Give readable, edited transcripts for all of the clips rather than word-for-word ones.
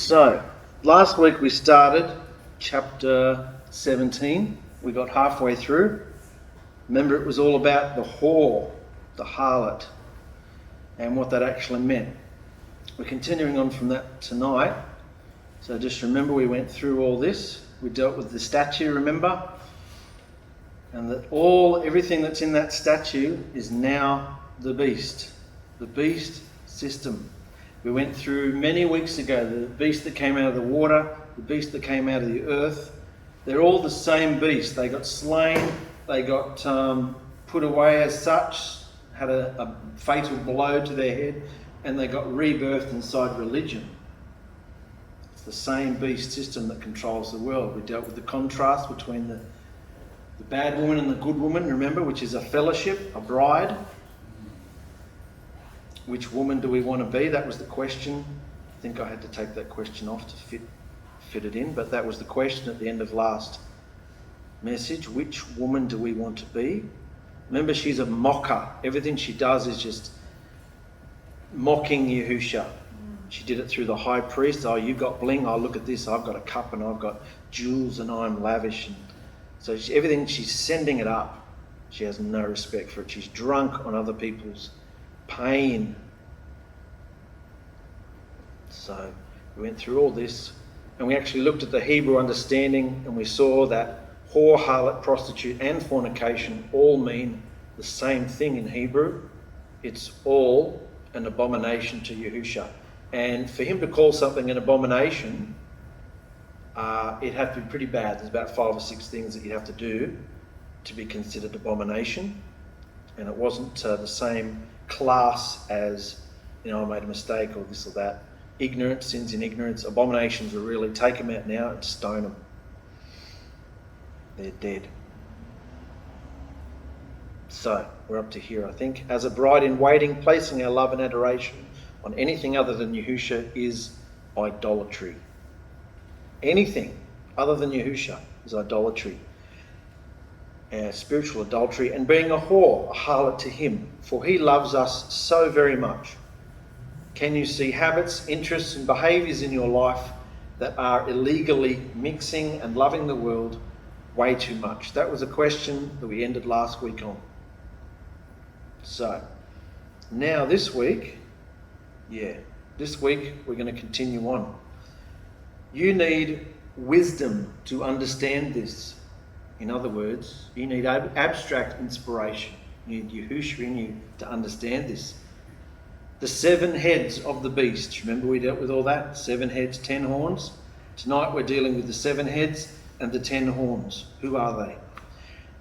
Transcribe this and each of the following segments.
So, last week we started chapter 17. We got halfway through. Remember, it was all about the whore, the harlot, and what that actually meant. We're continuing on from that tonight. So just remember, we went through all this. We dealt with the statue, remember? And that everything that's in that statue is now the beast system. We went through many weeks ago, the beast that came out of the water, the beast that came out of the earth. They're all the same beast. They got slain, they got put away as such, had a fatal blow to their head, and they got rebirthed inside religion. It's the same beast system that controls the world. We dealt with the contrast between the bad woman and the good woman, remember, which is a fellowship, a bride. Which woman do we want to be? That was the question. I think I had to take that question off to fit it in, but that was the question at the end of last message. Which woman do we want to be? Remember, she's a mocker. Everything she does is just mocking Yahusha. She did it through the high priest. Oh, you got bling. Oh, look at this. I've got a cup and I've got jewels and I'm lavish. And so everything, she's sending it up. She has no respect for it. She's drunk on other people's pain. So we went through all this and we actually looked at the Hebrew understanding, and we saw that whore, harlot, prostitute and fornication all mean the same thing in Hebrew. It's all an abomination to Yahusha. And for him to call something an abomination, it'd have to be pretty bad. There's about 5 or 6 things that you'd have to do to be considered abomination. And it wasn't the same class as, I made a mistake or this or that. Ignorance, sins in ignorance. Abominations are really take them out now and stone them. They're dead. So we're up to here, I think. As a bride in waiting, placing our love and adoration on anything other than Yahusha is idolatry. Anything other than Yahusha is idolatry. Spiritual adultery, and being a whore, a harlot to him, for he loves us so very much. Can you see habits, interests and behaviours in your life that are illegally mixing and loving the world way too much? That was a question that we ended last week on. So, now this week we're going to continue on. You need wisdom to understand this. In other words, you need abstract inspiration. You need Yahushua in you to understand this. The 7 heads of the beast. Remember we dealt with all that? 7 heads, 10 horns. Tonight we're dealing with the 7 heads and the 10 horns. Who are they?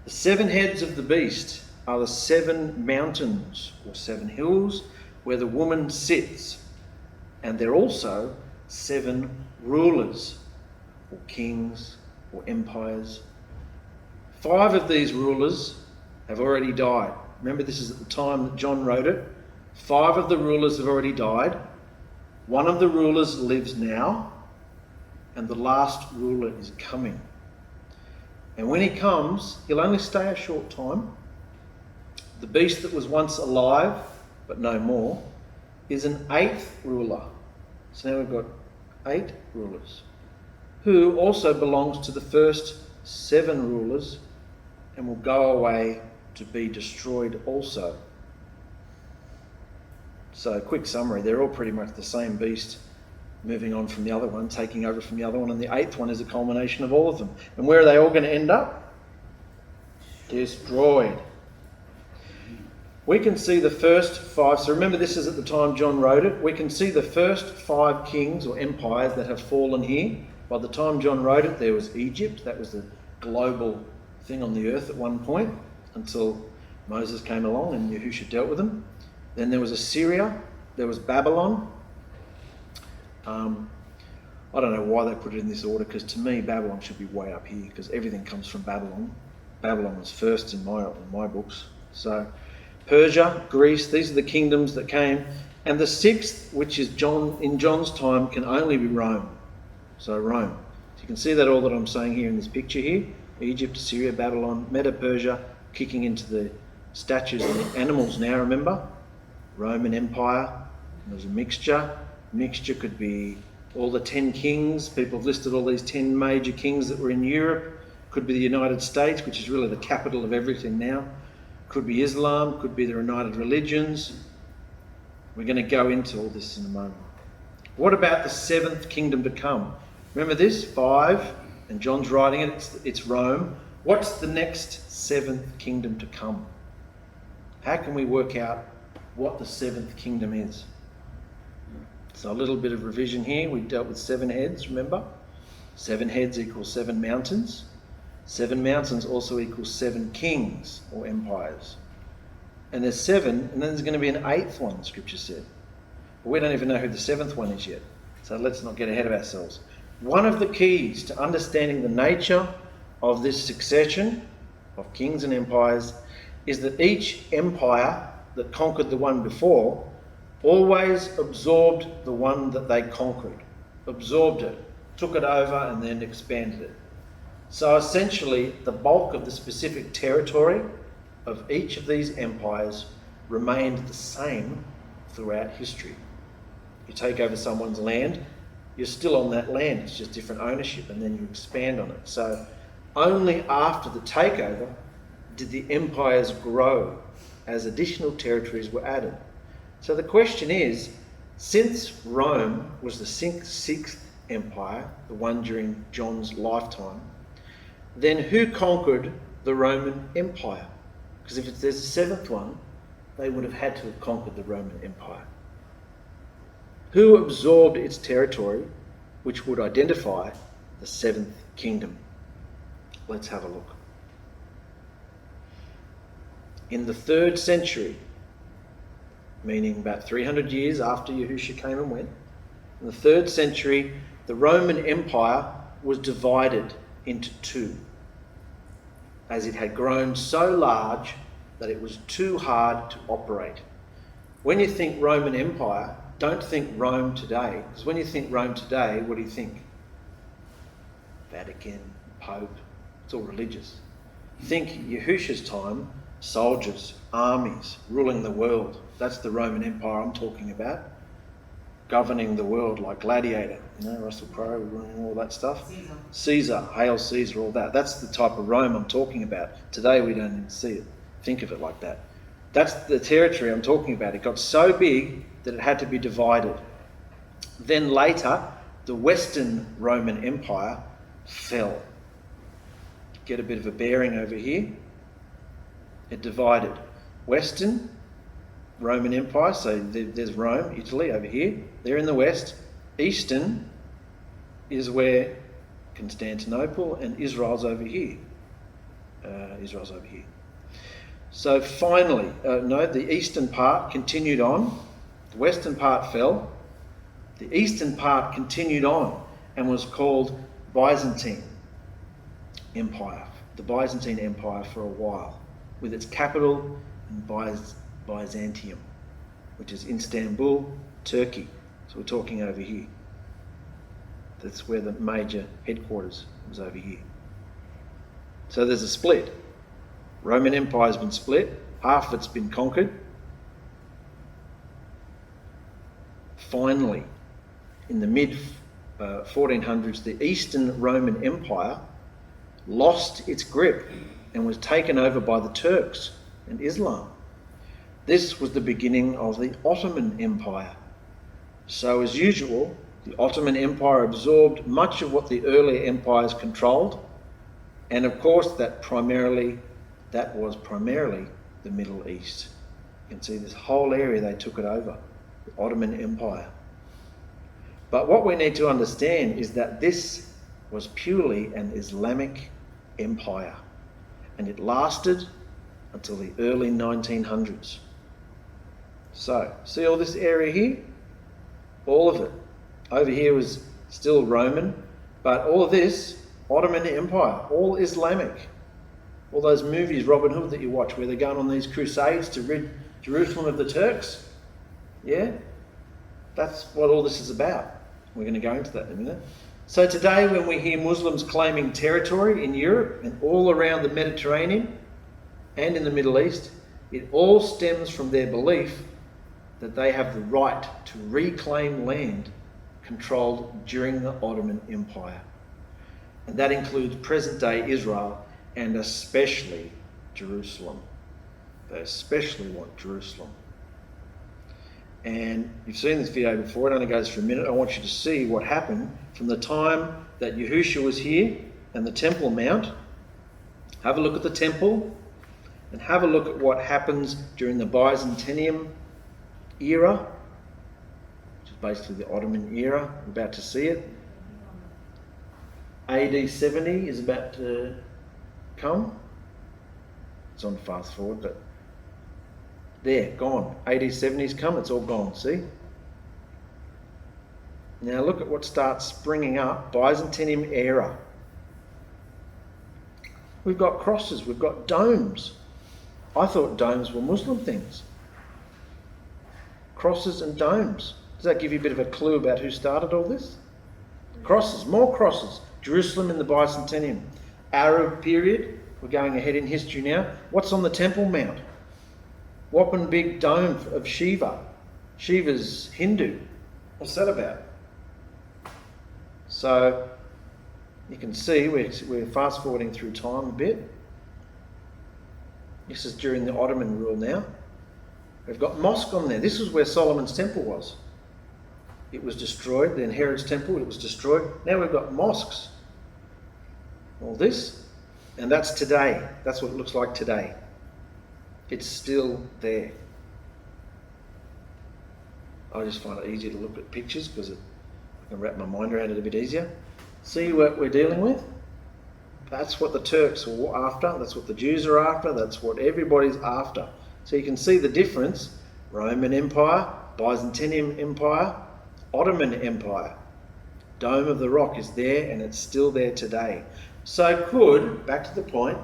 The 7 heads of the beast are the 7 mountains or 7 hills where the woman sits. And they're also 7 rulers or kings or empires. 5 of these rulers have already died. Remember, this is at the time that John wrote it. 5 of the rulers have already died. 1 of the rulers lives now, and the last ruler is coming. And when he comes, he'll only stay a short time. The beast that was once alive, but no more, is an 8th ruler. So now we've got 8 rulers, who also belongs to the first 7 rulers, and will go away to be destroyed also. So, quick summary, they're all pretty much the same beast, moving on from the other one, taking over from the other one, and the 8th one is a culmination of all of them. And where are they all going to end up? Destroyed. We can see the first 5, so remember this is at the time John wrote it, we can see the first 5 kings or empires that have fallen here. By the time John wrote it, there was Egypt. That was the global thing on the earth at one point, until Moses came along and Yahusha dealt with them. Then there was Assyria, there was Babylon. I don't know why they put it in this order, because to me Babylon should be way up here, because everything comes from Babylon. Babylon was first in my books. So Persia, Greece, these are the kingdoms that came. And the 6th, which is in John's time, can only be Rome. So Rome. So you can see that all that I'm saying here in this picture here. Egypt, Assyria, Babylon, Medo-Persia, kicking into the statues and the animals now, remember? Roman Empire. There's a mixture. Mixture could be all the 10 kings. People have listed all these 10 major kings that were in Europe. Could be the United States, which is really the capital of everything now. Could be Islam, could be the United Religions. We're going to go into all this in a moment. What about the 7th kingdom to come? Remember this? 5, and John's writing it, it's Rome. What's the next 7th kingdom to come? How can we work out what the 7th kingdom is? So a little bit of revision here. We dealt with 7 heads, remember? 7 heads equals 7 mountains. 7 mountains also equals 7 kings or empires. And there's 7, and then there's going to be an 8th one, Scripture said. But we don't even know who the 7th one is yet. So let's not get ahead of ourselves. One of the keys to understanding the nature of this succession of kings and empires is that each empire that conquered the one before always absorbed the one that they conquered. Absorbed it, took it over, and then expanded it. So essentially, the bulk of the specific territory of each of these empires remained the same throughout history. You take over someone's land, you're still on that land, it's just different ownership, and then you expand on it. So only after the takeover did the empires grow as additional territories were added. So the question is, since Rome was the 6th empire, the one during John's lifetime, then who conquered the Roman Empire? Because if there's a 7th one, they would have had to have conquered the Roman Empire. Who absorbed its territory, which would identify the 7th kingdom? Let's have a look. In the 3rd century, meaning about 300 years after Yahusha came and went, in the 3rd century, the Roman Empire was divided into 2, as it had grown so large that it was too hard to operate. When you think Roman Empire, don't think Rome today, because when you think Rome today, what do you think? Vatican, Pope, it's all religious. Think Yahusha's time, soldiers, armies, ruling the world. That's the Roman Empire I'm talking about. Governing the world like Gladiator, Russell Crowe, running all that stuff. Caesar, Hail Caesar, all that. That's the type of Rome I'm talking about. Today we don't even see it. Think of it like that. That's the territory I'm talking about. It got so big that it had to be divided. Then later, the Western Roman Empire fell. Get a bit of a bearing over here. It divided. Western Roman Empire, so there's Rome, Italy over here. They're in the west. Eastern is where Constantinople and Israel's over here. So finally, the eastern part continued on. The western part fell. The eastern part continued on and was called Byzantine Empire. The Byzantine Empire for a while, with its capital in Byzantium, which is Istanbul, Turkey. So we're talking over here. That's where the major headquarters was, over here. So there's a split. Roman Empire's been split. Half of it's been conquered. Finally, in the mid 1400s, the Eastern Roman Empire lost its grip and was taken over by the Turks and Islam. This was the beginning of the Ottoman Empire. So as usual, the Ottoman Empire absorbed much of what the earlier empires controlled, and of course that was primarily the Middle East. You can see this whole area they took it over, the Ottoman Empire. But what we need to understand is that this was purely an Islamic empire, and it lasted until the early 1900s. So, see all this area here? All of it. Over here was still Roman, but all of this, Ottoman Empire, all Islamic. All those movies, Robin Hood, that you watch, where they're going on these crusades to rid Jerusalem of the Turks. Yeah? That's what all this is about. We're going to go into that in a minute. So today, when we hear Muslims claiming territory in Europe and all around the Mediterranean and in the Middle East, it all stems from their belief that they have the right to reclaim land controlled during the Ottoman Empire. And that includes present-day Israel and especially Jerusalem. They especially want Jerusalem. And you've seen this video before, it only goes for a minute. I want you to see what happened from the time that Yahusha was here and the Temple Mount. Have a look at the temple and have a look at what happens during the Byzantium era, which is basically the Ottoman era. We're about to see it. AD 70 is about to come. It's on fast forward, but there, gone. AD 70's come, it's all gone, see? Now look at what starts springing up, Byzantium era. We've got crosses, we've got domes. I thought domes were Muslim things. Crosses and domes. Does that give you a bit of a clue about who started all this? Crosses, more crosses. Jerusalem in the Byzantium. Arab period, we're going ahead in history now. What's on the Temple Mount? Whopping big dome of Shiva. Shiva's Hindu. What's that about? So you can see we're fast forwarding through time a bit. This is during the Ottoman rule now. We've got mosque on there. This is where Solomon's temple was. It was destroyed. Then Herod's temple, it was destroyed. Now we've got mosques. All this. And that's today. That's what it looks like today. It's still there. I just find it easier to look at pictures because I can wrap my mind around it a bit easier. See what we're dealing with? That's what the Turks are after. That's what the Jews are after. That's what everybody's after. So you can see the difference. Roman Empire, Byzantium Empire, Ottoman Empire. Dome of the Rock is there and it's still there today. So back to the point,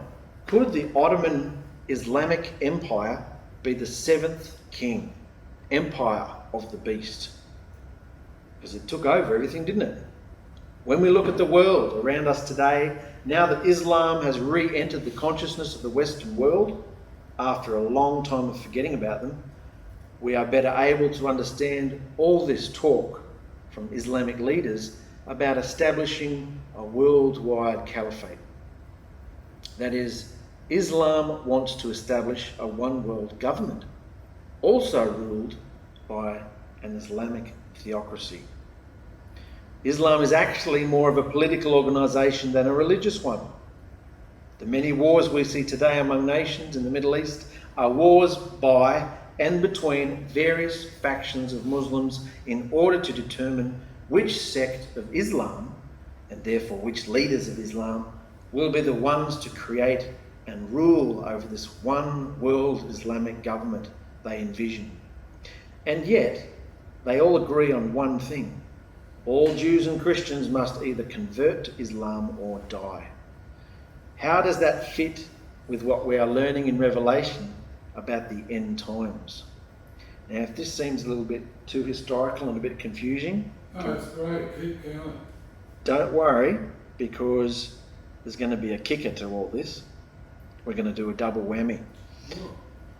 could the Ottoman Islamic Empire be the 7th king, empire of the beast? Because it took over everything, didn't it? When we look at the world around us today, now that Islam has re-entered the consciousness of the Western world, after a long time of forgetting about them, we are better able to understand all this talk from Islamic leaders about establishing a worldwide caliphate. That is, Islam wants to establish a one-world government, also ruled by an Islamic theocracy. Islam is actually more of a political organisation than a religious one. The many wars we see today among nations in the Middle East are wars by and between various factions of Muslims in order to determine which sect of Islam, and therefore which leaders of Islam, will be the ones to create and rule over this one world Islamic government they envision. And yet, they all agree on one thing. All Jews and Christians must either convert to Islam or die. How does that fit with what we are learning in Revelation about the end times? Now, if this seems a little bit too historical and a bit confusing, that's great, keep going. Don't worry, because there's going to be a kicker to all this. We're going to do a double whammy. Oh.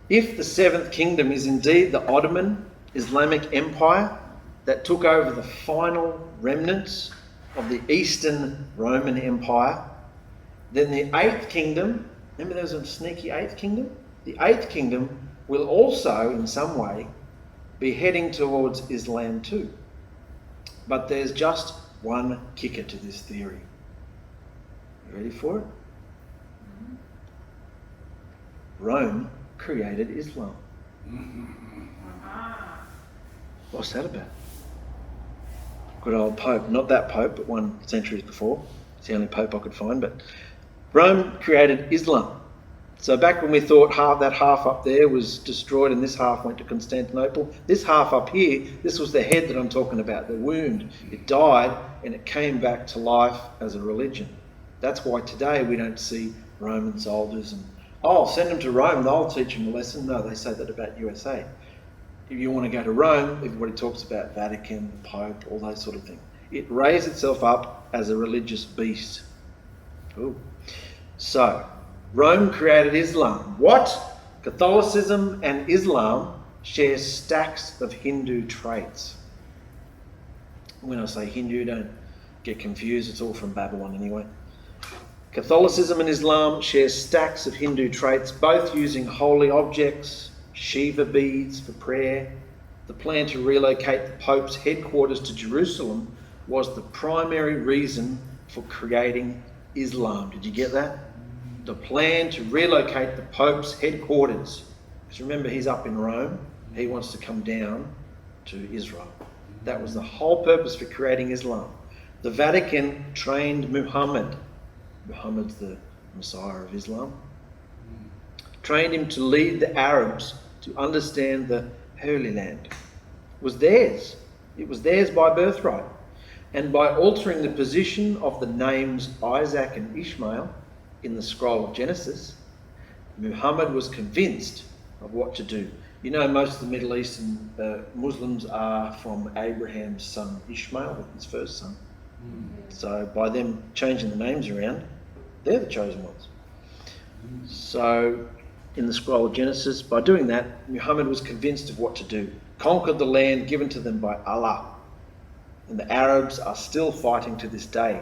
If the 7th kingdom is indeed the Ottoman Islamic Empire that took over the final remnants of the Eastern Roman Empire, then the 8th kingdom, remember there was a sneaky 8th kingdom? The 8th kingdom will also, in some way, be heading towards Islam too. But there's just one kicker to this theory. You ready for it? Mm-hmm. Rome created Islam. What's that about? Good old Pope. Not that Pope, but one centuries before. It's the only Pope I could find. But Rome created Islam. So back when we thought that half up there was destroyed and this half went to Constantinople, this half up here, this was the head that I'm talking about, the wound. It died and it came back to life as a religion. That's why today we don't see Roman soldiers and, send them to Rome, they'll teach them a lesson. No, they say that about USA. If you want to go to Rome, everybody talks about Vatican, the Pope, all those sort of things. It raised itself up as a religious beast. Ooh. So, Rome created Islam. What? Catholicism and Islam share stacks of Hindu traits. When I say Hindu, don't get confused, it's all from Babylon anyway. Catholicism and Islam share stacks of Hindu traits, both using holy objects, Shiva beads for prayer. The plan to relocate the Pope's headquarters to Jerusalem was the primary reason for creating Islam. Did you get that? The plan to relocate the Pope's headquarters. Because remember, he's up in Rome. He wants to come down to Israel. That was the whole purpose for creating Islam. The Vatican trained Muhammad. Muhammad's the Messiah of Islam. Trained him to lead the Arabs to understand the Holy Land. It was theirs. It was theirs by birthright. And by altering the position of the names Isaac and Ishmael in the scroll of Genesis, Muhammad was convinced of what to do. You know, most of the Middle Eastern Muslims are from Abraham's son Ishmael, his first son. So by them changing the names around, they're the chosen ones. So in the scroll of Genesis, by doing that, Muhammad was convinced of what to do. Conquered the land given to them by Allah. And the Arabs are still fighting to this day.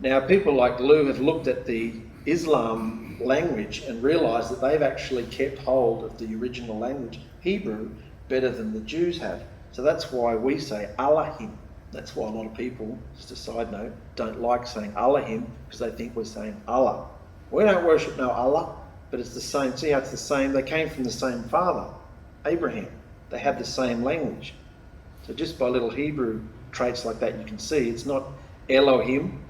Now, people like Lou have looked at the Islam language and realised that they've actually kept hold of the original language, Hebrew, better than the Jews have. So that's why we say Alahim. That's why a lot of people, just a side note, don't like saying Alahim because they think we're saying Allah. We don't worship no Allah, but it's the same. See how it's the same? They came from the same father, Abraham. They have the same language. So just by little Hebrew traits like that, you can see it's not Elohim,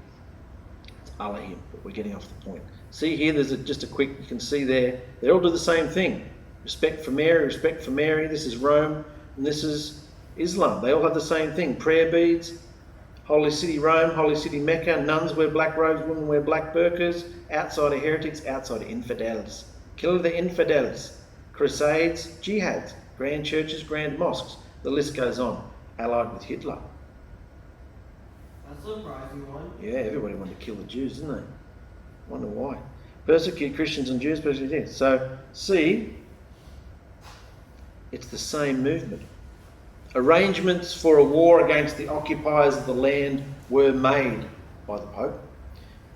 it's Alahim, but we're getting off the point. See here, there's just a quick, you can see there, they all do the same thing. Respect for Mary, this is Rome, and this is Islam. They all have the same thing. Prayer beads, Holy City Rome, Holy City Mecca, nuns wear black robes, women wear black burqas, outside of heretics, outside of infidels. Kill the infidels. Crusades, jihads, grand churches, grand mosques. The list goes on. Allied with Hitler. That's a surprising one. Yeah, everybody wanted to kill the Jews, didn't they? Wonder why. Persecute Christians and Jews, persecute. So, see, it's the same movement. Arrangements for a war against the occupiers of the land were made by the Pope.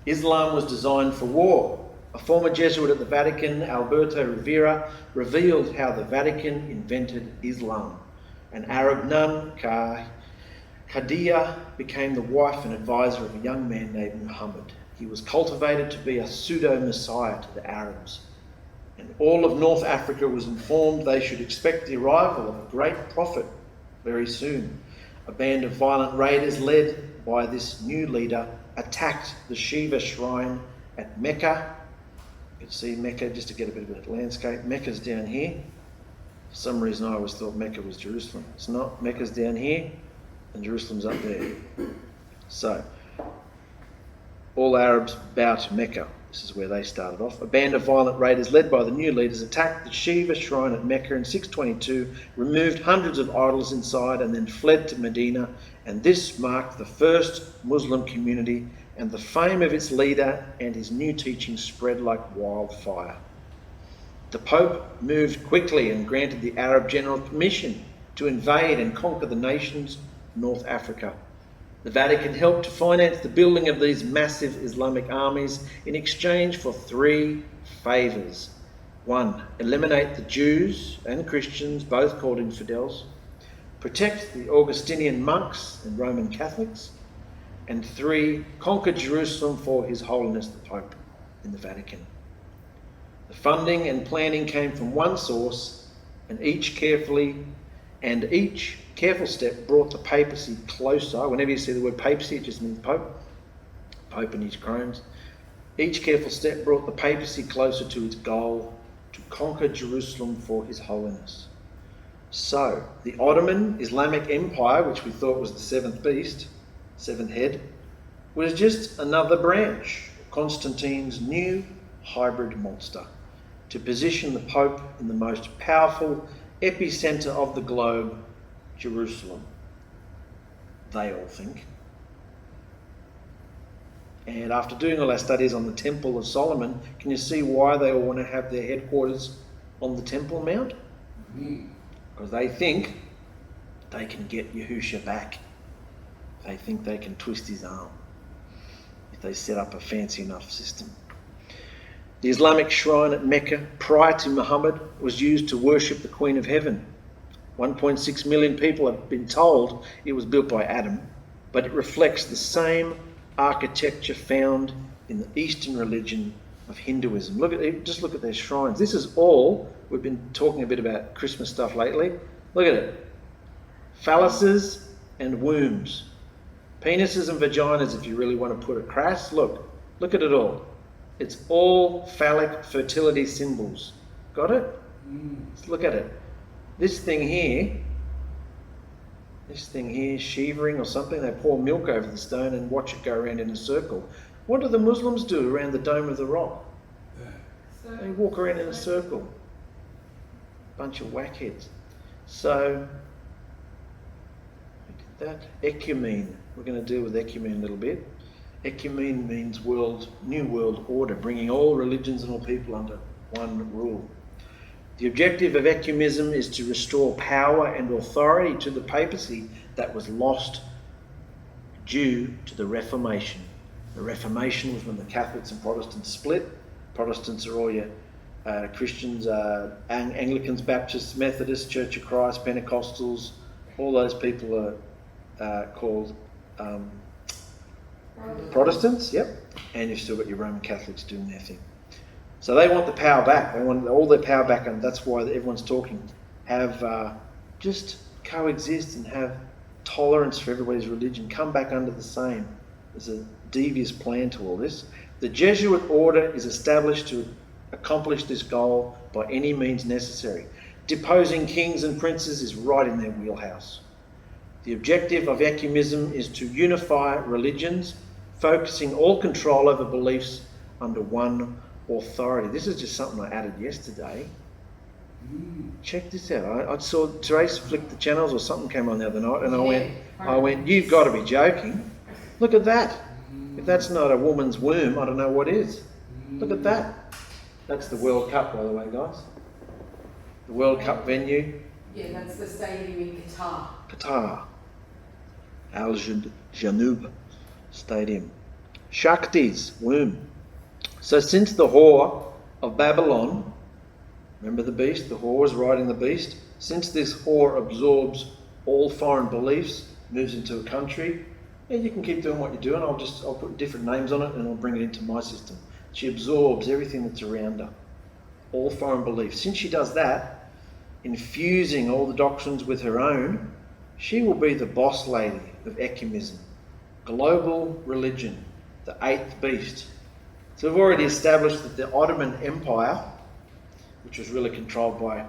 Islam was designed for war. A former Jesuit at the Vatican, Alberto Rivera, revealed how the Vatican invented Islam. An Arab nun, Khadija, became the wife and advisor of a young man named Muhammad. He was cultivated to be a pseudo-messiah to the Arabs. And all of North Africa was informed they should expect the arrival of a great prophet very soon. A band of violent raiders led by this new leader attacked the Shiva shrine at Mecca. You can see Mecca, just to get a bit of a landscape. Mecca's down here. For some reason I always thought Mecca was Jerusalem. It's not. Mecca's down here and Jerusalem's up there. So, all Arabs bow to Mecca. This is where they started off. A band of violent raiders led by the new leaders attacked the Shiva shrine at Mecca in 622, removed hundreds of idols inside and then fled to Medina, and this marked the first Muslim community, and the fame of its leader and his new teaching spread like wildfire. The Pope moved quickly and granted the Arab general permission to invade and conquer the nations of North Africa. The Vatican helped to finance the building of these massive Islamic armies in exchange for 3 favours. 1. Eliminate the Jews and Christians, both called infidels. Protect the Augustinian monks and Roman Catholics. And 3. Conquer Jerusalem for His Holiness the Pope in the Vatican. The funding and planning came from one source, and each careful step brought the papacy closer. Whenever you see the word papacy, it just means Pope. Pope and his crones. Each careful step brought the papacy closer to its goal, to conquer Jerusalem for His Holiness. So, the Ottoman Islamic Empire, which we thought was the seventh beast, seventh head, was just another branch of Constantine's new hybrid monster to position the Pope in the most powerful epicentre of the globe, Jerusalem. They all think. And after doing all our studies on the Temple of Solomon, can you see why they all want to have their headquarters on the Temple Mount? Because they think they can get Yahusha back. they think they can twist his arm if they set up a fancy enough system. The Islamic shrine at Mecca prior to Muhammad was used to worship the Queen of Heaven. 1.6 million people have been told it was built by Adam, but it reflects the same architecture found in the Eastern religion of Hinduism. Just look at their shrines. This is all, we've been talking a bit about Christmas stuff lately. Look at it. Phalluses and wombs. Penises and vaginas, if you really want to put it crass. Look at it all. It's all phallic fertility symbols. Got it? Let's look at it. This thing here, shivering or something, they pour milk over the stone and watch it go around in a circle. What do the Muslims do around the Dome of the Rock? They walk around in a circle. Bunch of whackheads. So, we did that. Ecumene. We're going to deal with ecumene a little bit. Ecumene means new world order, bringing all religions and all people under one rule. The objective of ecumenism is to restore power and authority to the papacy that was lost due to the Reformation. The Reformation was when the Catholics and Protestants split. Protestants are all your Christians, Anglicans, Baptists, Methodists, Church of Christ, Pentecostals. All those people are called Protestants, yep. And you've still got your Roman Catholics doing their thing. So they want the power back. They want all their power back, and that's why everyone's talking. Have just coexist and have tolerance for everybody's religion. Come back under the same. There's a devious plan to all this. The Jesuit order is established to accomplish this goal by any means necessary. Deposing kings and princes is right in their wheelhouse. The objective of ecumenism is to unify religions, focusing all control over beliefs under one authority. This is just something I added yesterday. Check this out. I saw Therese flick the channels or something came on the other night, and I went, you've got to be joking. Look at that. If that's not a woman's womb, I don't know what is. Look at that. That's the World Cup, by the way, guys. The World Cup venue. Yeah, that's the stadium in Qatar. Qatar. Al-Janoub Stadium. Shakti's womb. So since the whore of Babylon, remember the beast, the whore is riding the beast, since this whore absorbs all foreign beliefs, moves into a country, and you can keep doing what you're doing, I'll put different names on it and I'll bring it into my system. She absorbs everything that's around her, all foreign beliefs. Since she does that, infusing all the doctrines with her own, she will be the boss lady of ecumenism, global religion, the eighth beast. So we've already established that the Ottoman Empire, which was really controlled by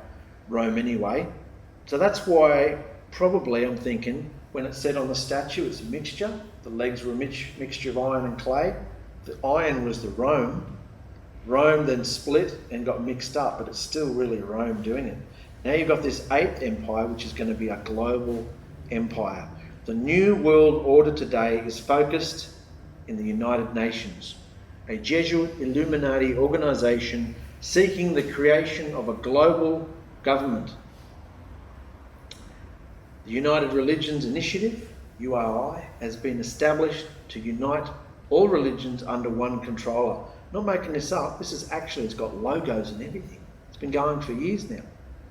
Rome anyway, so that's why probably I'm thinking when it's said on the statue it's a mixture, the legs were a mixture of iron and clay. The iron was the Rome. Rome then split and got mixed up, but it's still really Rome doing it. Now you've got this eighth empire, which is going to be a global empire. The new world order today is focused in the United Nations, a Jesuit Illuminati organisation seeking the creation of a global government. The United Religions Initiative, URI, has been established to unite all religions under one controller. Not making this up, this is actually, it's got logos and everything. It's been going for years now.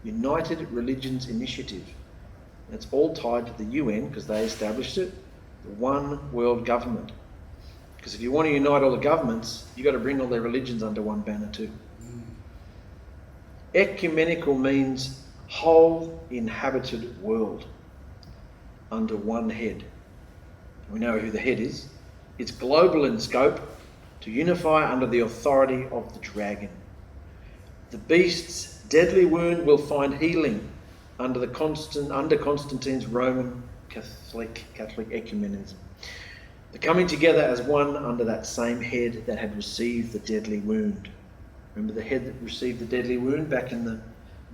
United Religions Initiative. And it's all tied to the UN because they established it, the one world government. Because if you want to unite all the governments, you've got to bring all their religions under one banner too. Ecumenical means whole inhabited world under one head. We know who the head is. It's global in scope to unify under the authority of the dragon. The beast's deadly wound will find healing under Constantine's Roman Catholic ecumenism. The coming together as one under that same head that had received the deadly wound. Remember the head that received the deadly wound back in the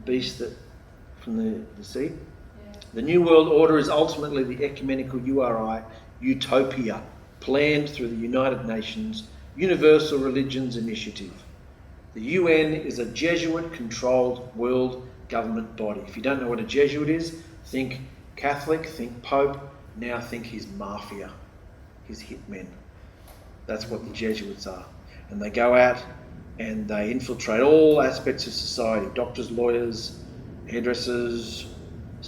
beast from the sea? Yeah. The New World Order is ultimately the ecumenical URI utopia planned through the United Nations Universal Religions Initiative. The UN is a Jesuit-controlled world government body. If you don't know what a Jesuit is, think Catholic, think Pope, Now think his mafia, his hitmen. That's what the Jesuits are. And they go out and they infiltrate all aspects of society, doctors, lawyers, hairdressers,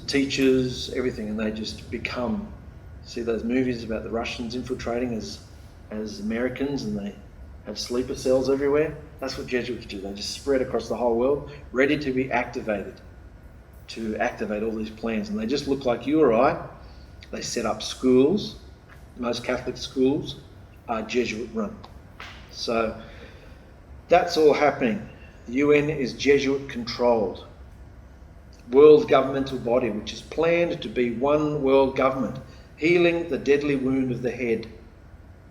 teachers, everything, and they just become, see those movies about the Russians infiltrating as Americans, and they have sleeper cells everywhere? That's what Jesuits do. They just spread across the whole world, ready to be activated, to activate all these plans. And they just look like you or I. They set up schools. Most Catholic schools are Jesuit run. So that's all happening. The UN is Jesuit controlled. World governmental body, which is planned to be one world government, healing the deadly wound of the head.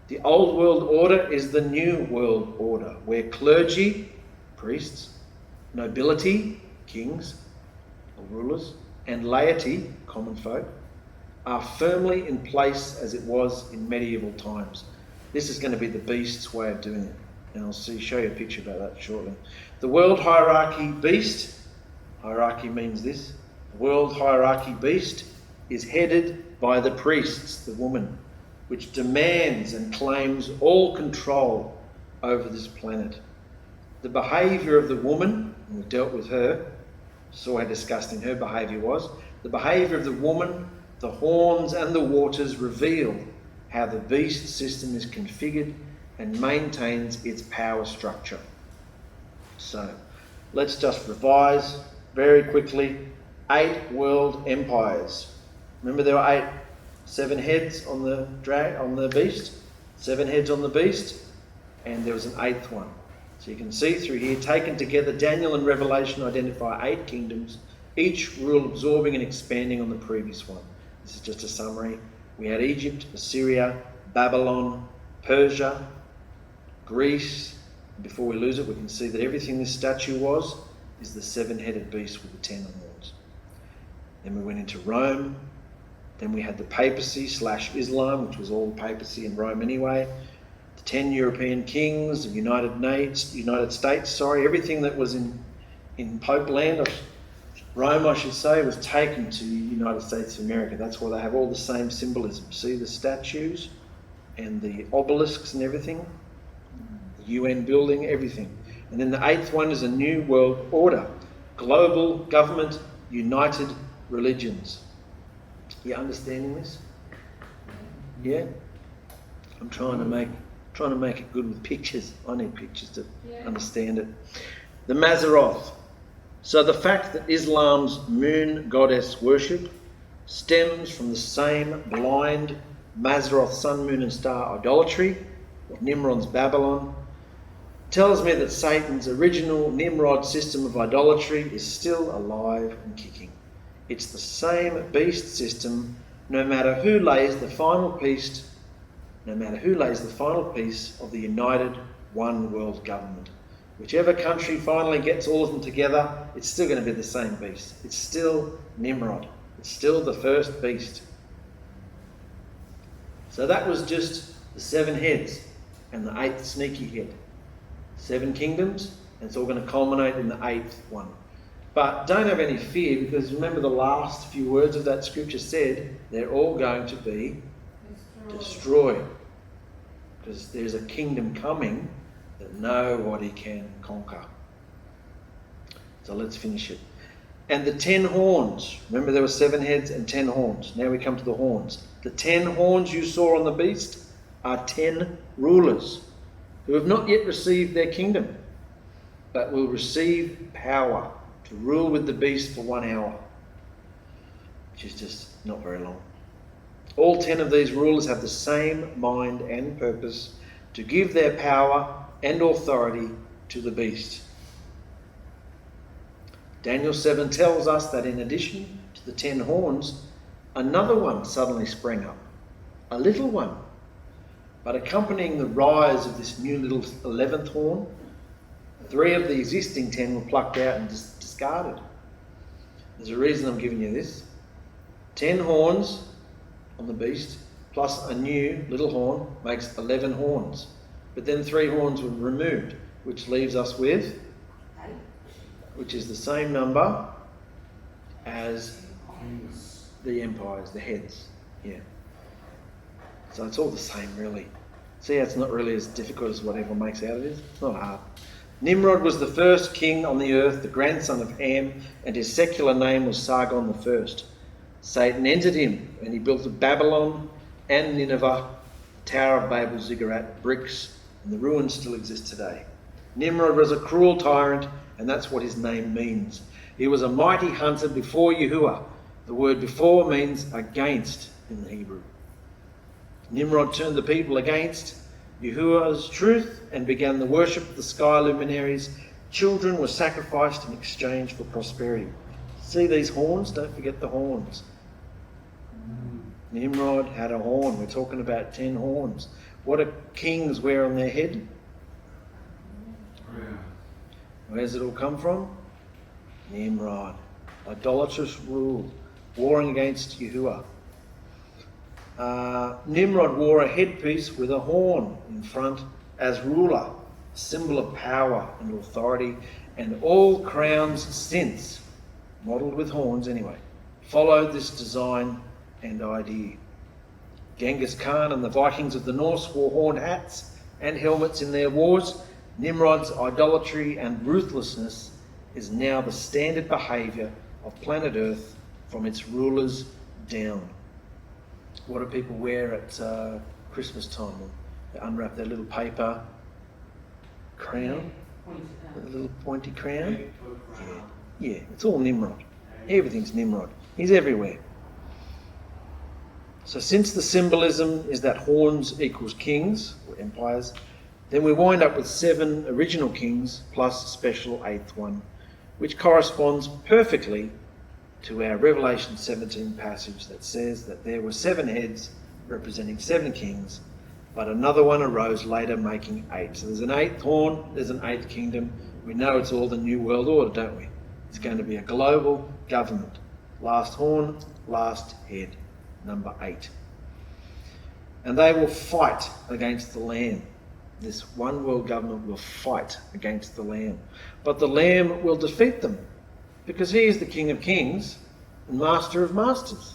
The old world order is the new world order, where clergy, priests, nobility, kings or rulers, and laity, common folk, are firmly in place as it was in medieval times. This is going to be the beast's way of doing it, and I'll show you a picture about that shortly. The world hierarchy beast, hierarchy means this, the world hierarchy beast is headed by the priests, the woman, which demands and claims all control over this planet. The behaviour of the woman, and we dealt with her, saw how disgusting her behaviour was. The behaviour of the woman, the horns and the waters reveal how the beast system is configured and maintains its power structure. So, let's just revise very quickly. 8 world empires. Remember there were 8, 7 heads on the beast, 7 heads on the beast, and there was an 8th one. So you can see through here, taken together, Daniel and Revelation identify 8 kingdoms, each rule absorbing and expanding on the previous one. This is just a summary. We had Egypt, Assyria, Babylon, Persia, Greece. Before we lose it, we can see that everything this statue was is the 7-headed beast with the 10 horns. Then we went into Rome. Then we had the papacy / Islam, which was all papacy in Rome anyway. The 10 European kings, the United States, everything that was in Pope land, Rome I should say, was taken to the United States of America. That's why they have all the same symbolism. See the statues and the obelisks and everything? The UN building, everything. And then the 8th one is a new world order. Global government, united religions. You understanding this? Yeah? I'm trying to make it good with pictures. I need pictures to understand it. The Mazzaroth. So the fact that Islam's moon goddess worship stems from the same blind Mazzaroth sun, moon and star idolatry of Nimrod's Babylon tells me that Satan's original Nimrod system of idolatry is still alive and kicking. It's the same beast system, no matter who lays the final piece of the united one world government. Whichever country finally gets all of them together, it's still going to be the same beast. It's still Nimrod. It's still the first beast. So that was just the 7 heads and the 8th sneaky head. 7 kingdoms, and it's all going to culminate in the 8th one. But don't have any fear, because remember the last few words of that scripture said they're all going to be destroyed. Because there's a kingdom coming that nobody can conquer. So let's finish it. And the 10 horns. Remember there were 7 heads and 10 horns. Now we come to the horns. The 10 horns you saw on the beast are 10 rulers who have not yet received their kingdom, but will receive power to rule with the beast for 1 hour, which is just not very long. All 10 of these rulers have the same mind and purpose to give their power and authority to the beast. Daniel 7 tells us that in addition to the 10 horns, another one suddenly sprang up, a little one. But accompanying the rise of this new little 11th horn, 3 of the existing 10 were plucked out and discarded. There's a reason I'm giving you this. 10 horns on the beast plus a new little horn makes 11 horns. But then 3 horns were removed, which leaves us with, which is the same number as the empires, the heads. Yeah. So it's all the same, really. See how it's not really as difficult as what everyone makes out of it? It's not hard. Nimrod was the first king on the earth, the grandson of Ham, and his secular name was Sargon I. Satan entered him, and he built Babylon and Nineveh, the Tower of Babel ziggurat, bricks, and the ruins still exist today. Nimrod was a cruel tyrant, and that's what his name means. He was a mighty hunter before Yahuah. The word before means against in the Hebrew. Nimrod turned the people against Yahuah's truth and began the worship of the sky luminaries. Children were sacrificed in exchange for prosperity. See these horns? Don't forget the horns. Nimrod had a horn. We're talking about 10 horns. What do kings wear on their head? Oh, yeah. Where does it all come from? Nimrod. Idolatrous rule. Warring against Yahuah. Nimrod wore a headpiece with a horn in front as ruler, a symbol of power and authority, and all crowns since, modelled with horns anyway, followed this design and idea. Genghis Khan and the Vikings of the North wore horned hats and helmets in their wars. Nimrod's idolatry and ruthlessness is now the standard behaviour of planet Earth from its rulers down. What do people wear at Christmas time? They unwrap their little paper crown, a little pointy crown. Yeah, it's all Nimrod. Everything's Nimrod. He's everywhere. So since the symbolism is that horns equals kings or empires, then we wind up with 7 original kings plus a special 8th one, which corresponds perfectly to our Revelation 17 passage that says that there were 7 heads representing 7 kings, but another one arose later making 8. So there's an 8th horn, there's an 8th kingdom. We know it's all the New World Order, don't we? It's going to be a global government. Last horn, last head, number 8. And they will fight against the Lamb. This one world government will fight against the Lamb. But the Lamb will defeat them, because he is the King of Kings and Master of Masters.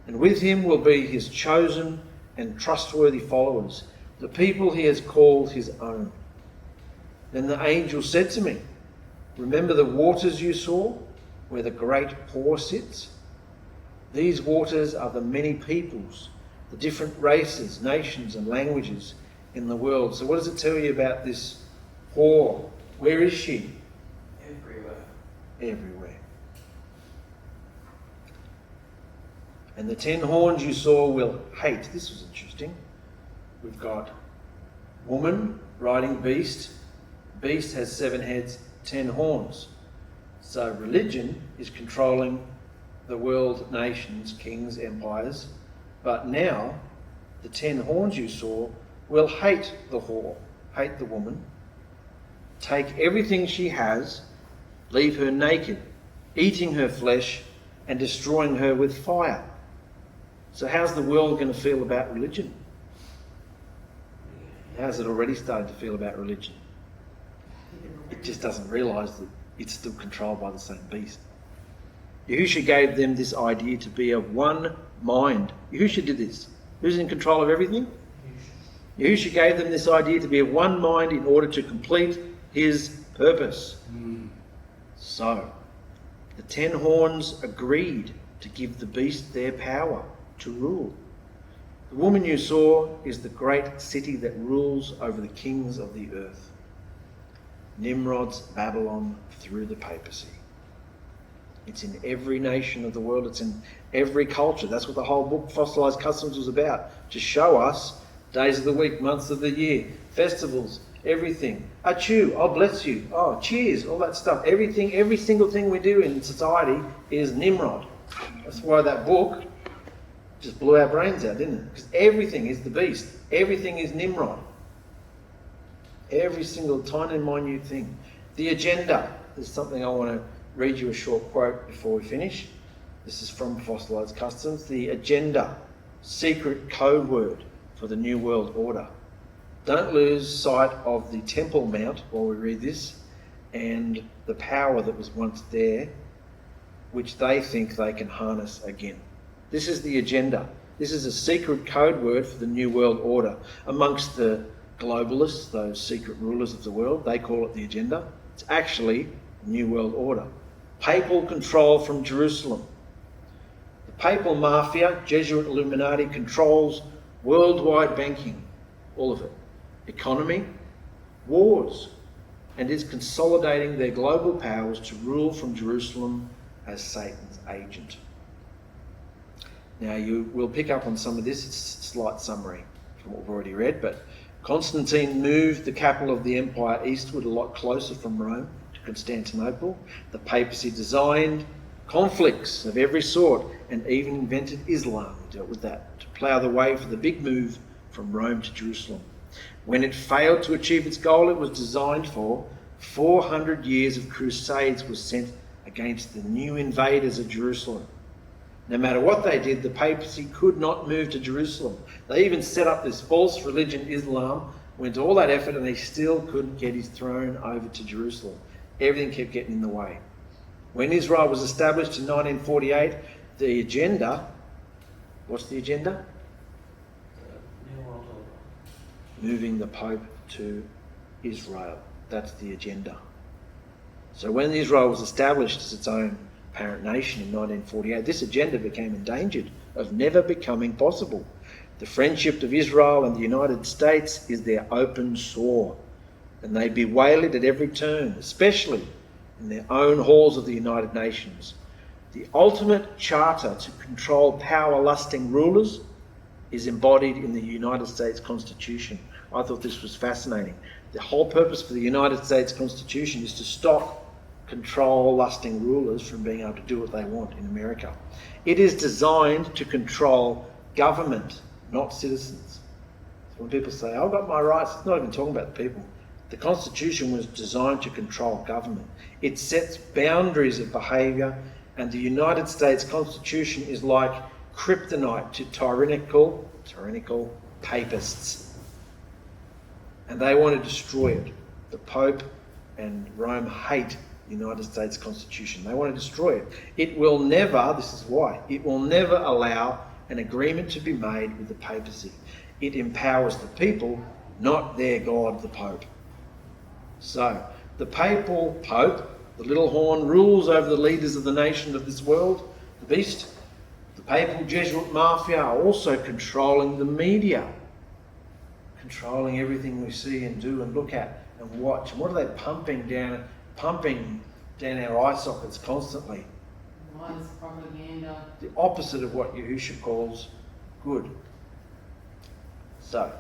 And with him will be his chosen and trustworthy followers, the people he has called his own. Then the angel said to me, "Remember the waters you saw, where the great whore sits? These waters are the many peoples, the different races, nations and languages in the world." So what does it tell you about this whore? Where is she? Everywhere. Everywhere. And the 10 horns you saw will hate. This was interesting. We've got woman riding beast. Beast has 7 heads, 10 horns. So religion is controlling the world, nations, kings, empires. But now the 10 horns you saw will hate the whore, hate the woman, take everything she has, leave her naked, eating her flesh and destroying her with fire. So how's the world going to feel about religion? How's it already started to feel about religion? It just doesn't realise that it's still controlled by the same beast. Yahusha gave them this idea to be of one mind. Yahusha did this. Who's in control of everything? Yahusha gave them this idea to be of one mind in order to complete his purpose. So, the 10 horns agreed to give the beast their power to rule. The woman you saw is the great city that rules over the kings of the earth. Nimrod's Babylon through the papacy. It's in every nation of the world. It's in every culture. That's what the whole book, Fossilised Customs, was about. To show us days of the week, months of the year, festivals, everything. Achoo, oh bless you, oh cheers, all that stuff. Everything, every single thing we do in society is Nimrod. That's why that book just blew our brains out, didn't it? Because everything is the beast. Everything is Nimrod. Every single tiny and minute thing. The agenda. There's something I want to read you a short quote before we finish. This is from Fossilised Customs. The agenda, secret code word for the New World Order. Don't lose sight of the Temple Mount while we read this, and the power that was once there, which they think they can harness again. This is the agenda. This is a secret code word for the New World Order. Amongst the globalists, those secret rulers of the world, they call it the agenda. It's actually the New World Order. Papal control from Jerusalem. The papal mafia, Jesuit Illuminati, controls worldwide banking, all of it, economy, wars, and is consolidating their global powers to rule from Jerusalem as Satan's agent. Now you will pick up on some of this, it's a slight summary from what we've already read, but Constantine moved the capital of the empire eastward a lot closer from Rome to Constantinople. The papacy designed conflicts of every sort and even invented Islam, dealt with that, to plough the way for the big move from Rome to Jerusalem. When it failed to achieve its goal it was designed for, 400 years of crusades were sent against the new invaders of Jerusalem. No matter what they did, the papacy could not move to Jerusalem. They even set up this false religion, Islam, went to all that effort and they still couldn't get his throne over to Jerusalem. Everything kept getting in the way. When Israel was established in 1948, the agenda, what's the agenda? New World Order. Moving the Pope to Israel. That's the agenda. So when Israel was established as its own parent nation in 1948, this agenda became endangered of never becoming possible. The friendship of Israel and the United States is their open sore, and they bewail it at every turn, especially in their own halls of the United Nations. The ultimate charter to control power-lusting rulers is embodied in the United States Constitution. I thought this was fascinating. The whole purpose for the United States Constitution is to stop control-lusting rulers from being able to do what they want in America. It is designed to control government, not citizens. So when people say, I've got my rights, it's not even talking about the people. The Constitution was designed to control government. It sets boundaries of behaviour, and the United States Constitution is like kryptonite to tyrannical papists. And they want to destroy it. The Pope and Rome hate the United States Constitution. They want to destroy it. It will never, this is why, it will never allow an agreement to be made with the papacy. It empowers the people, not their God, the Pope. So, the papal Pope, the little horn, rules over the leaders of the nation of this world, the beast. The papal Jesuit mafia are also controlling the media, controlling everything we see and do and look at and watch. And what are they pumping down our eye sockets constantly? Lies, propaganda. The opposite of what Yahusha calls good. So,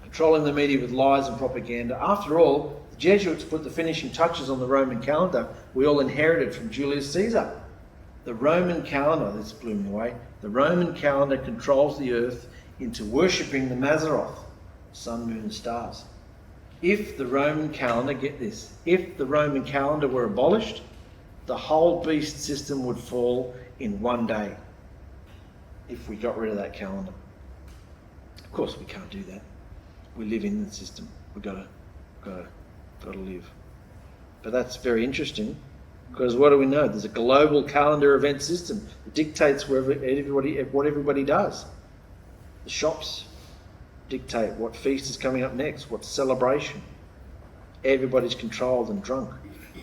controlling the media with lies and propaganda. After all, the Jesuits put the finishing touches on the Roman calendar we all inherited from Julius Caesar. The Roman calendar, this blew me away, the Roman calendar controls the earth into worshipping the Mazzaroth, sun, moon and stars. If the Roman calendar, get this, if the Roman calendar were abolished, the whole beast system would fall in one day. If we got rid of that calendar. Of course we can't do that. We live in the system. We've got to live. But that's very interesting, because what do we know? There's a global calendar event system that dictates what everybody does. The shops dictate what feast is coming up next, what celebration. Everybody's controlled and drunk.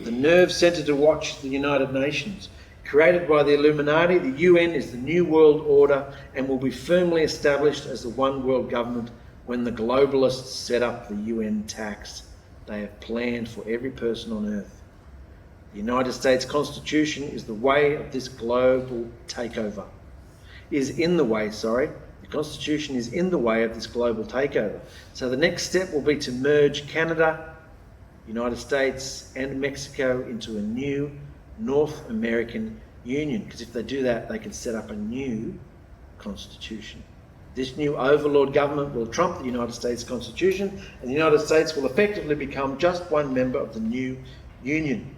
The nerve centre to watch the United Nations. Created by the Illuminati, the UN is the new world order and will be firmly established as the one world government when the globalists set up the UN tax they have planned for every person on earth. The United States Constitution is the way of this global takeover. The Constitution is in the way of this global takeover. So the next step will be to merge Canada, United States and Mexico into a new North American Union, because if they do that, they can set up a new constitution. This new overlord government will trump the United States Constitution, and the United States will effectively become just one member of the new union.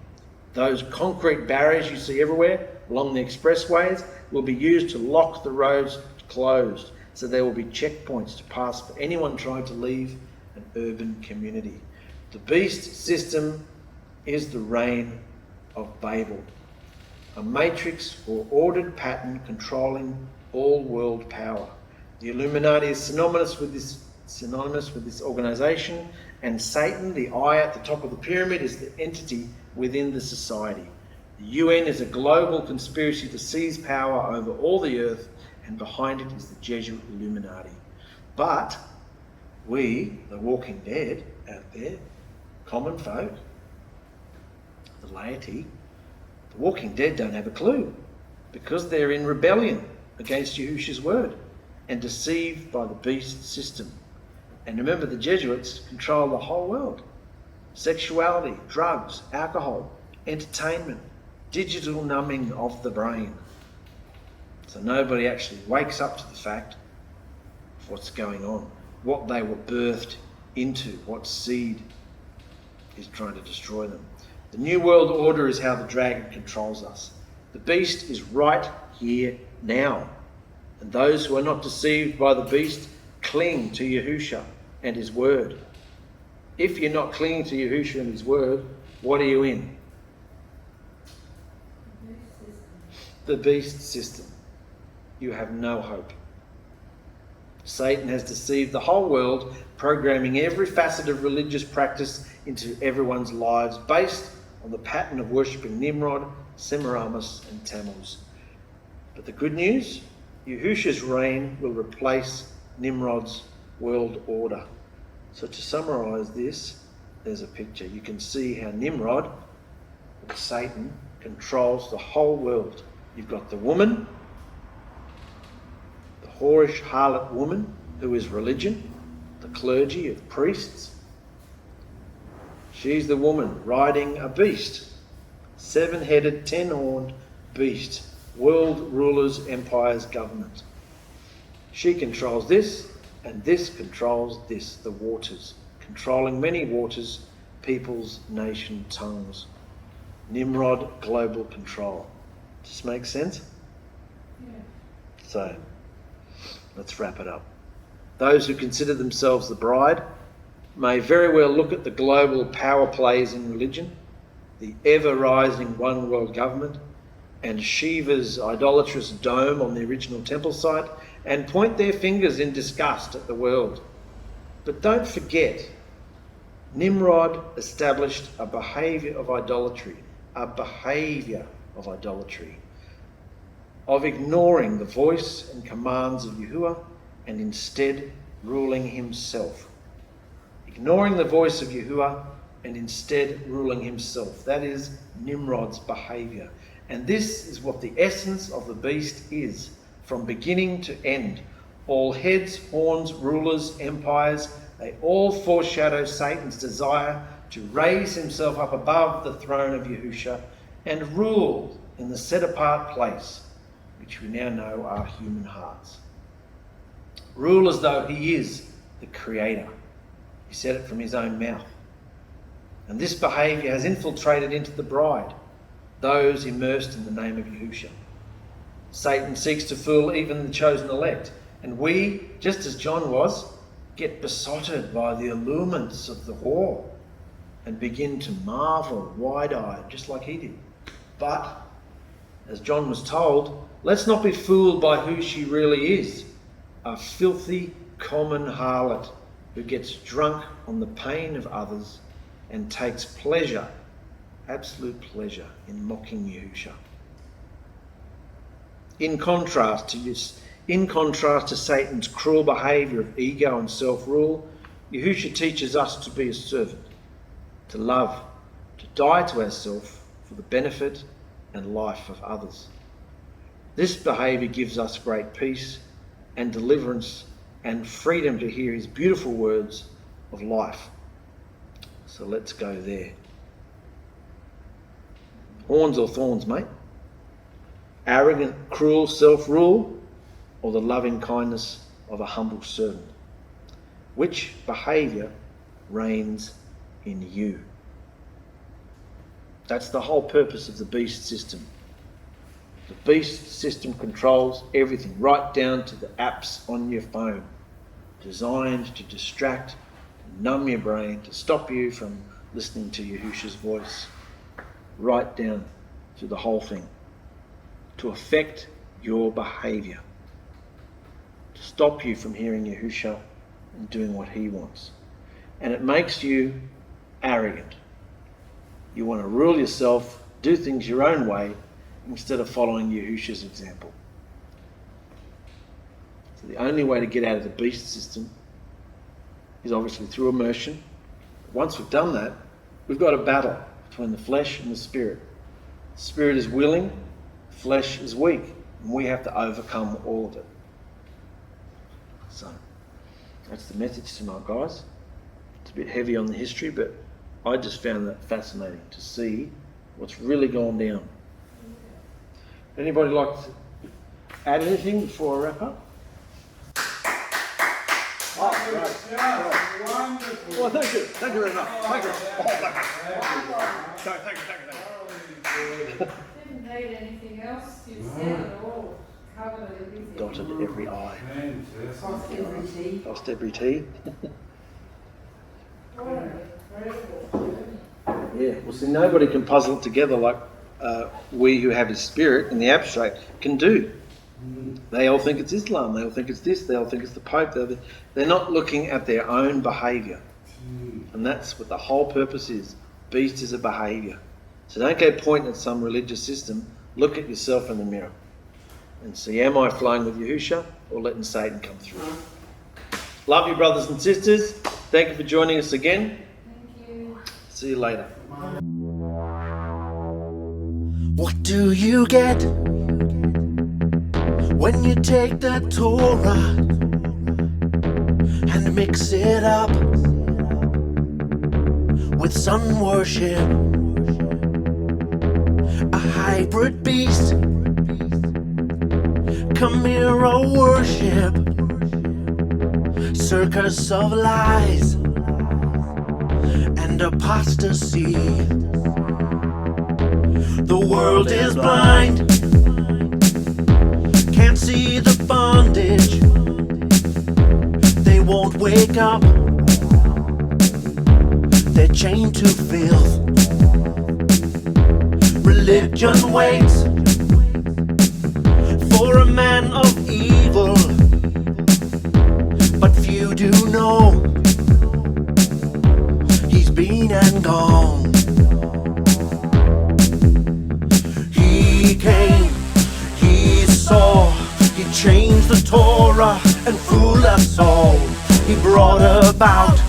Those concrete barriers you see everywhere along the expressways will be used to lock the roads closed, so there will be checkpoints to pass for anyone trying to leave an urban community. The beast system is the reign of Babel, a matrix or ordered pattern controlling all-world power. The Illuminati is synonymous with this organization, and Satan, the eye at the top of the pyramid, is the entity within the society. The UN is a global conspiracy to seize power over all the earth, and behind it is the Jesuit Illuminati. But we, the walking dead out there, common folk, the laity, the walking dead don't have a clue, because they're in rebellion against Yahusha's word and deceived by the beast system. And remember, the Jesuits control the whole world. Sexuality, drugs, alcohol, entertainment, digital numbing of the brain. So nobody actually wakes up to the fact of what's going on, what they were birthed into, what seed is trying to destroy them. The New World Order is how the dragon controls us. The beast is right here now. And those who are not deceived by the beast cling to Yahusha and his word. If you're not clinging to Yahusha and his word, what are you in? The beast system. You have no hope. Satan has deceived the whole world, programming every facet of religious practice into everyone's lives based on the pattern of worshipping Nimrod, Semiramis and Tammuz. But the good news, Yahusha's reign will replace Nimrod's world order. So to summarise this, there's a picture. You can see how Nimrod, or Satan, controls the whole world. You've got the woman, the whorish harlot woman, who is religion, the clergy of priests. She's the woman riding a beast, 7-headed, 10-horned beast, world rulers, empires, government. She controls this, and this controls this, the waters, controlling many waters, peoples, nation, tongues. Nimrod, global control. Does this make sense? Yeah. So, let's wrap it up. Those who consider themselves the bride may very well look at the global power plays in religion, the ever-rising one world government, and Shiva's idolatrous dome on the original temple site, and point their fingers in disgust at the world. But don't forget, Nimrod established a behaviour of idolatry, of ignoring the voice and commands of Yahuah and instead ruling himself. Ignoring the voice of Yahuah and instead ruling himself. That is Nimrod's behaviour. And this is what the essence of the beast is, from beginning to end. All heads, horns, rulers, empires, they all foreshadow Satan's desire to raise himself up above the throne of Yahusha and rule in the set-apart place, which we now know are human hearts. Rule as though he is the creator. He said it from his own mouth. And this behaviour has infiltrated into the bride, those immersed in the name of Yahusha. Satan seeks to fool even the chosen elect, and we, just as John was, get besotted by the allurements of the whore and begin to marvel wide-eyed, just like he did. But, as John was told, let's not be fooled by who she really is, a filthy, common harlot who gets drunk on the pain of others and takes pleasure, absolute pleasure, in mocking Yahusha. In contrast to Satan's cruel behaviour of ego and self-rule, Yahusha teaches us to be a servant, to love, to die to ourselves for the benefit and life of others. This behaviour gives us great peace and deliverance and freedom to hear his beautiful words of life. So let's go there. Horns or thorns, mate? Arrogant, cruel self-rule, or the loving kindness of a humble servant? Which behaviour reigns in you? That's the whole purpose of the beast system. The beast system controls everything, right down to the apps on your phone, designed to distract, numb your brain, to stop you from listening to Yahusha's voice, right down to the whole thing, to affect your behaviour. to stop you from hearing Yahusha and doing what he wants. And it makes you arrogant. You want to rule yourself, do things your own way, instead of following Yahusha's example. So the only way to get out of the beast system is obviously through immersion. Once we've done that, we've got a battle between the flesh and the spirit. The spirit is willing, the flesh is weak, and we have to overcome all of it. So, that's the message tonight, guys. It's a bit heavy on the history, but I just found that fascinating to see what's really gone down. Anybody like to add anything before I wrap up? Oh, right. Yeah, wonderful. Well, thank you. Thank you very much. Thank you. Oh, thank you. Didn't need anything else. You said it all. Covered everything. Dotted every I. Crossed every T. Crossed every T. What an incredible journey. Yeah, well, see, nobody can puzzle it together like we who have his spirit in the abstract can do. They all think it's Islam, they all think it's this, they all think it's the Pope. They're not looking at their own behaviour. And that's what the whole purpose is. Beast is a behaviour. So don't go pointing at some religious system. Look at yourself in the mirror and see, am I flowing with Yahusha or letting Satan come through? Love you, brothers and sisters. Thank you for joining us again. Thank you. See you later. What do you get when you take the Torah and mix it up with sun worship? A hybrid beast, chimera worship, circus of lies and apostasy. The world is blind, can't see the bondage. They won't wake up, they're chained to filth. Religion waits for a man of evil, but few do know he's been and gone. He came, he saw, he changed the Torah and fooled us all. He brought about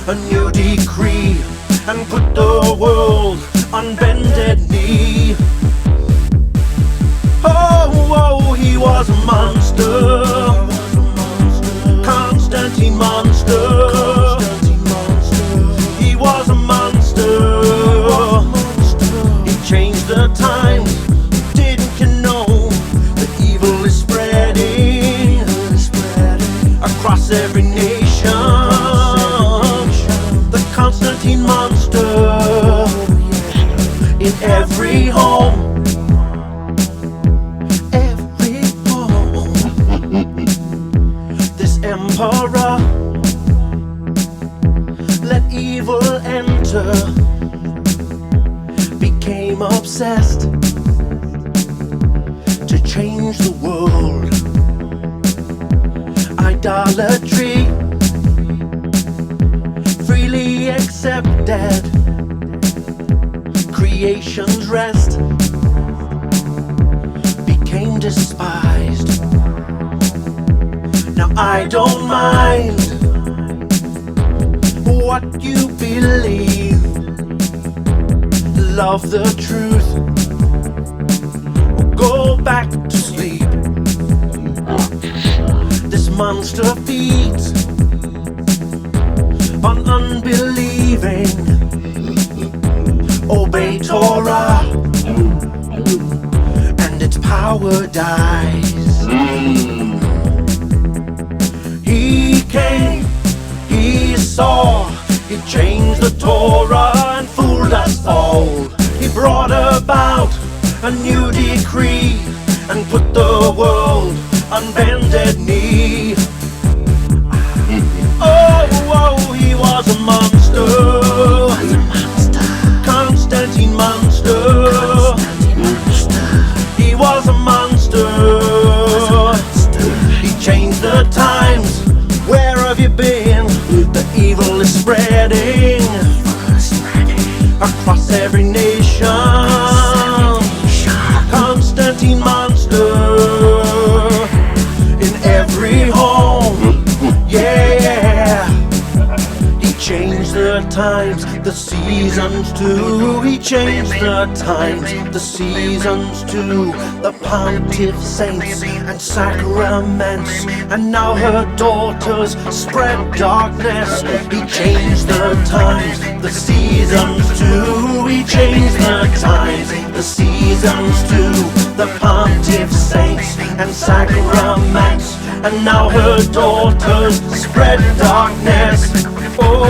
a new decree and put the world on bended knee. Oh, he was a monster, Constantine monster. He was a monster. He changed the times. Didn't you know the evil is spreading across every nation? The Constantine monster in every home. Every home. This emperor let evil enter, became obsessed to change the world. Idolatry freely accepted, creation's rest became despised. Now I don't mind what you believe, love the truth, or go back to sleep. This monster feeds on unbelieving. Obey Torah and its power dies. He came, he saw, he changed the Torah and fooled us all. He brought about a new decree and put the world on bended knee. Oh, he was a monster, Constantine monster. He was a monster. He changed the time. spreading across every nation. Constantine monster in every home. Yeah, he changed the times, the seasons too. He changed the times, the seasons too. The pontiff saints and sacraments, and now her daughters spread darkness. He changed the times, the seasons too. He changed the times, the seasons too. The pontiff saints and sacraments, and now her daughters spread darkness. Oh,